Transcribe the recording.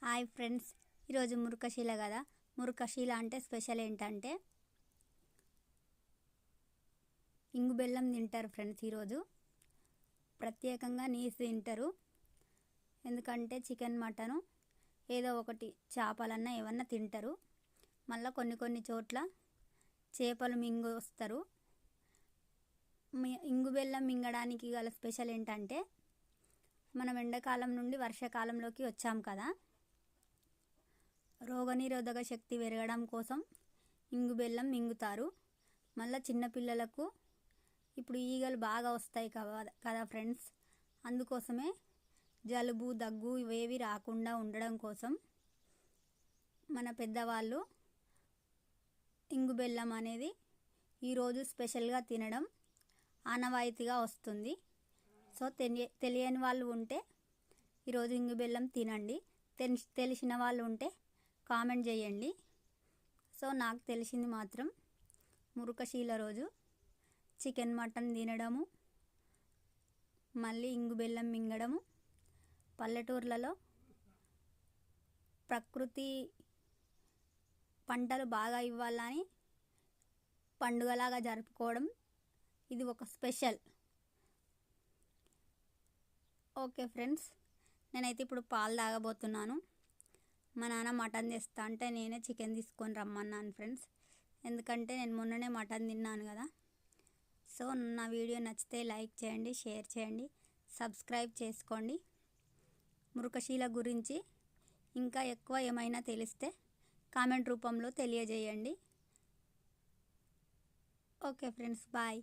Hi friends, ఈరోజు మురుకశీల కదా. మురుకశీల అంటే స్పెషల్ ఏంటంటే ఇంగు బెల్లం తింటారు ఫ్రెండ్స్. ఈరోజు ప్రత్యేకంగా నీసు తింటారు. ఎందుకంటే చికెన్, మటను ఏదో ఒకటి చేపలన్నా ఏమన్నా తింటారు. మళ్ళీ కొన్ని చోట్ల చేపలు మింగు వస్తారు. ఇంగు బెల్లం మింగడానికి గల స్పెషల్ ఏంటంటే మనం ఎండాకాలం నుండి వర్షాకాలంలోకి వచ్చాం కదా. రోగనిరోధక శక్తి పెరగడం కోసం ఇంగు బెల్లం మింగుతారు. మళ్ళీ చిన్నపిల్లలకు ఇప్పుడు ఈగలు బాగా వస్తాయి కదా ఫ్రెండ్స్. అందుకోసమే జలుబు, దగ్గు ఇవేవి రాకుండా ఉండడం కోసం మన పెద్దవాళ్ళు ఇంగు బెల్లం అనేది ఈరోజు స్పెషల్గా తినడం ఆనవాయితీగా వస్తుంది. సో తెలియని వాళ్ళు ఉంటే ఈరోజు ఇంగు బెల్లం తినండి. తెలిసిన వాళ్ళు ఉంటే కామెంట్ చేయండి. సో నాకు తెలిసింది మాత్రం మురుకశీల రోజు చికెన్, మటన్ తినడము, మళ్ళీ ఇంగు బెల్లం మింగడము, పల్లెటూర్లలో ప్రకృతి పంటలు బాగా ఇవ్వాలని పండుగలాగా జరుపుకోవడం ఇది ఒక స్పెషల్. ఓకే ఫ్రెండ్స్, నేనైతే ఇప్పుడు పాలు తాగబోతున్నాను. మా నాన్న మటన్ తెస్తా అంటే నేనే చికెన్ తీసుకొని రమ్మన్నాను ఫ్రెండ్స్. ఎందుకంటే నేను మొన్ననే మటన్ తిన్నాను కదా. సో నా వీడియో నచ్చితే లైక్ చేయండి, షేర్ చేయండి, సబ్స్క్రైబ్ చేసుకోండి. మురుకశీల గురించి ఇంకా ఎక్కువ ఏమైనా తెలిస్తే కామెంట్ రూపంలో తెలియజేయండి. Okay friends, bye.